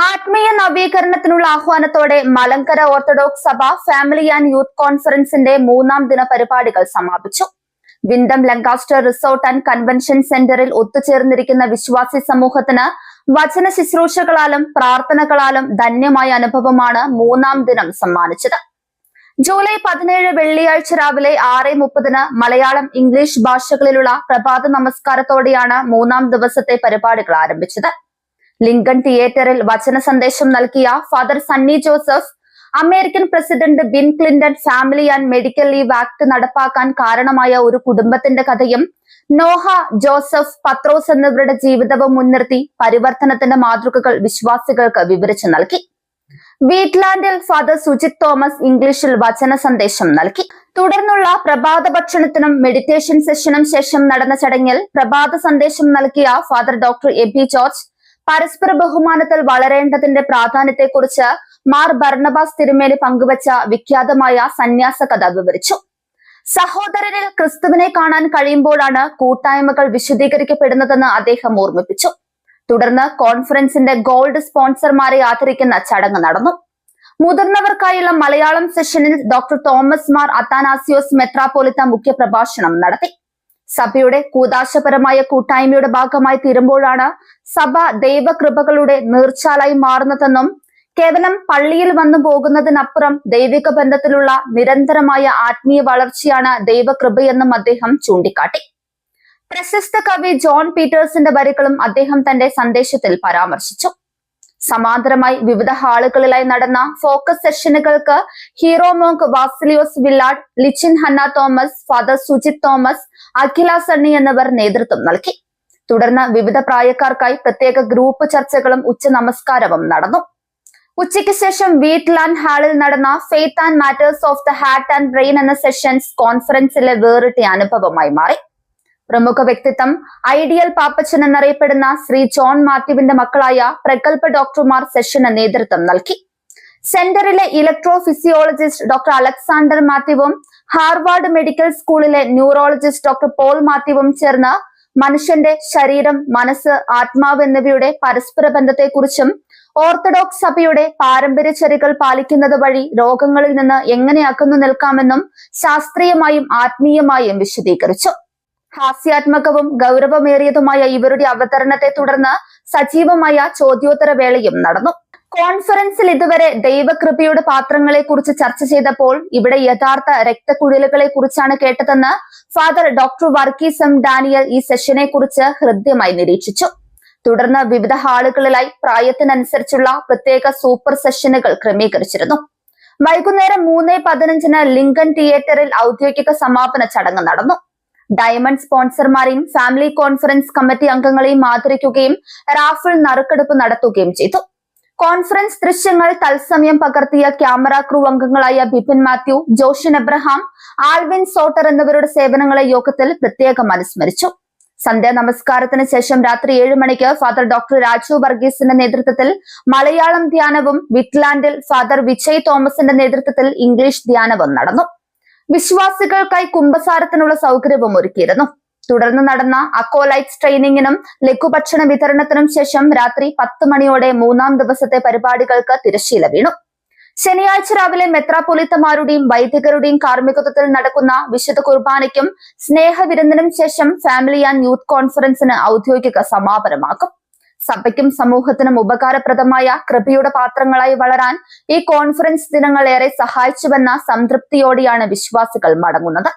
ആത്മീയ നവീകരണത്തിനുള്ള ആഹ്വാനത്തോടെ മലങ്കര ഓർത്തഡോക്സ് സഭ family and youth കോൺഫറൻസിന്റെ 3-ാം ദിന പരിപാടികൾ സമാപിച്ചു. വിൻഡം ലങ്കാസ്റ്റർ റിസോർട്ട് ആൻഡ് കൺവെൻഷൻ സെന്ററിൽ ഒത്തുചേർന്നിരിക്കുന്ന വിശ്വാസി സമൂഹത്തിന് വചന ശുശ്രൂഷകളാലും പ്രാർത്ഥനകളാലും ധന്യമായ അനുഭവമാണ് 3-ാം ദിനം സമ്മാനിച്ചത്. ജൂലൈ 17 വെള്ളിയാഴ്ച രാവിലെ 6:30 മലയാളം ഇംഗ്ലീഷ് ഭാഷകളിലുള്ള പ്രഭാത നമസ്കാരത്തോടെയാണ് 3-ാം ദിവസത്തെ പരിപാടികൾ ആരംഭിച്ചത്. ലിങ്കൺ തിയേറ്ററിൽ വചന സന്ദേശം നൽകിയ father Sunny Joseph, American president bill Clinton family and medical leave act നടപ്പാക്കാൻ കാരണമായ ഒരു കുടുംബത്തിന്റെ കഥയും നോഹ, ജോസഫ്, പത്രോസ് എന്നിവരുടെ ജീവിതവും മുൻനിർത്തി പരിവർത്തനത്തിന്റെ മാതൃകകൾ വിശ്വാസികൾക്ക് വിവരിച്ചു നൽകി. വീറ്റ്ലാൻഡിൽ ഫാദർ സുജിത് തോമസ് ഇംഗ്ലീഷിൽ വചന സന്ദേശം നൽകി. തുടർന്നുള്ള പ്രഭാത ഭക്ഷണത്തിനും മെഡിറ്റേഷൻ സെഷനും ശേഷം നടന്ന ചടങ്ങിൽ പ്രഭാത സന്ദേശം നൽകിയ ഫാദർ ഡോക്ടർ എബി ജോർജ് പരസ്പര ബഹുമാനത്തിൽ വളരേണ്ടതിന്റെ പ്രാധാന്യത്തെക്കുറിച്ച് മാർ ബർണബാസ് തിരുമേനി പങ്കുവച്ച വിഖ്യാതമായ സന്യാസ കഥ വിവരിച്ചു. സഹോദരനിൽ ക്രിസ്തുവിനെ കാണാൻ കഴിയുമ്പോഴാണ് കൂട്ടായ്മകൾ വിശദീകരിക്കപ്പെടുന്നതെന്ന് അദ്ദേഹം ഓർമ്മിപ്പിച്ചു. തുടർന്ന് കോൺഫറൻസിന്റെ ഗോൾഡ് സ്പോൺസർമാരെ ആദരിക്കുന്ന ചടങ്ങ് നടന്നു. മുതിർന്നവർക്കായുള്ള മലയാളം സെഷനിൽ ഡോക്ടർ തോമസ് മാർ അത്താനാസിയോസ് മെത്രാപ്പോലിത്ത മുഖ്യ പ്രഭാഷണം നടത്തി. സഭയുടെ കൂദാശപരമായ കൂട്ടായ്മയുടെ ഭാഗമായി തീരുമ്പോഴാണ് സഭ ദൈവകൃപകളുടെ നീർച്ചാലായി മാറുന്നതെന്നും കേവലം പള്ളിയിൽ വന്നു പോകുന്നതിനപ്പുറം ദൈവിക ബന്ധത്തിലുള്ള നിരന്തരമായ ആത്മീയ വളർച്ചയാണ് ദൈവകൃപയെന്നും അദ്ദേഹം ചൂണ്ടിക്കാട്ടി. പ്രശസ്ത കവി ജോൺ പീറ്റേഴ്സിന്റെ വരികളും അദ്ദേഹം തന്റെ സന്ദേശത്തിൽ പരാമർശിച്ചു. സമാന്തരമായി വിവിധ ഹാളുകളിലായി നടന്ന ഫോക്കസ് സെഷനുകൾക്ക് hieromonk Vasilios Villad, Lichin Hanna Thomas, father Sujith Thomas, Akhila Sunny എന്നിവർ നേതൃത്വം നൽകി. തുടർന്ന് വിവിധ പ്രായക്കാർക്കായി പ്രത്യേക ഗ്രൂപ്പ് ചർച്ചകളും ഉച്ച നമസ്കാരവും നടന്നു. ഉച്ചയ്ക്ക് ശേഷം വീറ്റ്ലാൻഡ് ഹാളിൽ നടന്ന faith and matters of the heart and brain എന്ന സെഷൻസ് കോൺഫറൻസിലെ വേറിട്ട അനുഭവമായി മാറി. പ്രമുഖ വ്യക്തിത്വം ഐഡിയൽ പാപ്പച്ചൻ എന്നറിയപ്പെടുന്ന ശ്രീ ജോൺ മാത്യുവിന്റെ മക്കളായ പ്രഗത്ഭ ഡോക്ടർമാർ സെഷന് നേതൃത്വം നൽകി. സെന്ററിലെ ഇലക്ട്രോ ഫിസിയോളജിസ്റ്റ് ഡോക്ടർ അലക്സാണ്ടർ മാത്യുവും ഹാർവാർഡ് മെഡിക്കൽ സ്കൂളിലെ ന്യൂറോളജിസ്റ്റ് ഡോക്ടർ പോൾ മാത്യുവും ചേർന്ന് മനുഷ്യന്റെ ശരീരം, മനസ്സ്, ആത്മാവ് എന്നിവയുടെ പരസ്പര ബന്ധത്തെക്കുറിച്ചും ഓർത്തഡോക്സ് സഭയുടെ പാരമ്പര്യചര്യകൾ പാലിക്കുന്നത് വഴി രോഗങ്ങളിൽ നിന്ന് എങ്ങനെ അകന്നു നിൽക്കാമെന്നും ശാസ്ത്രീയമായും ആത്മീയമായും വിശദീകരിച്ചു. ഹാസ്യാത്മകവും ഗൗരവമേറിയതുമായ ഇവരുടെ അവതരണത്തെ തുടർന്ന് സജീവമായ ചോദ്യോത്തര വേളയും നടന്നു. കോൺഫറൻസിൽ ഇതുവരെ ദൈവകൃപയുടെ പാത്രങ്ങളെ കുറിച്ച് ചർച്ച ചെയ്തപ്പോൾ ഇവിടെ യഥാർത്ഥ രക്തക്കുഴലുകളെ കുറിച്ചാണ് കേട്ടതെന്ന് father doctor Varghese M Daniel ഈ സെഷനെ കുറിച്ച് ഹൃദ്യമായി നിരീക്ഷിച്ചു. തുടർന്ന് വിവിധ ഹാളുകളിലായി പ്രായത്തിനനുസരിച്ചുള്ള പ്രത്യേക സൂപ്പർ സെഷനുകൾ ക്രമീകരിച്ചിരുന്നു. വൈകുന്നേരം 3:15 ലിങ്കൺ തിയേറ്ററിൽ ഔദ്യോഗിക സമാപന ചടങ്ങ് നടന്നു. ഡയമണ്ട് സ്പോൺസർമാരെയും ഫാമിലി കോൺഫറൻസ് കമ്മിറ്റി അംഗങ്ങളെയും ആദരിക്കുകയും റാഫിൾ നറുക്കെടുപ്പ് നടത്തുകയും ചെയ്തു. കോൺഫറൻസ് ദൃശ്യങ്ങൾ തത്സമയം പകർത്തിയ ക്യാമറ ക്രൂ അംഗങ്ങളായ ബിപിൻ മാത്യു, ജോഷിൻ എബ്രഹാം, ആൽവിൻ സോട്ടർ എന്നിവരുടെ സേവനങ്ങളെ യോഗത്തിൽ പ്രത്യേകം അനുസ്മരിച്ചു. സന്ധ്യാ നമസ്കാരത്തിന് ശേഷം രാത്രി 7 മണിക്ക് ഫാദർ ഡോക്ടർ രാജു വർഗീസിന്റെ നേതൃത്വത്തിൽ മലയാളം ധ്യാനവും വിറ്റ്ലാൻഡിൽ ഫാദർ വിജയ് തോമസിന്റെ നേതൃത്വത്തിൽ ഇംഗ്ലീഷ് ധ്യാനവും നടന്നു. വിശ്വാസികൾക്കായി കുംഭസാരത്തിനുള്ള സൗകര്യവും ഒരുക്കിയിരുന്നു. തുടർന്ന് നടന്ന അക്കോലൈറ്റ്സ് ട്രെയിനിങ്ങിനും ലഘുഭക്ഷണ വിതരണത്തിനും ശേഷം രാത്രി 10 മണിയോടെ 3-ാം ദിവസത്തെ പരിപാടികൾക്ക് തിരശ്ശീല വീണു. ശനിയാഴ്ച രാവിലെ മെത്രാപ്പൊലീത്തമാരുടെയും വൈദികരുടെയും കാർമ്മികത്വത്തിൽ നടക്കുന്ന വിശുദ്ധ കുർബാനയ്ക്കും സ്നേഹവിരുന്നിനും ശേഷം ഫാമിലി ആൻഡ് യൂത്ത് കോൺഫറൻസിന് ഔദ്യോഗിക സമാപനമാക്കും. സഭയ്ക്കും സമൂഹത്തിനും ഉപകാരപ്രദമായ കൃപയുടെ പാത്രങ്ങളായി വളരാൻ ഈ കോൺഫറൻസ് ദിനങ്ങൾ ഏറെ സഹായിച്ചുവെന്ന സംതൃപ്തിയോടെയാണ് വിശ്വാസികൾ മടങ്ങുന്നത്.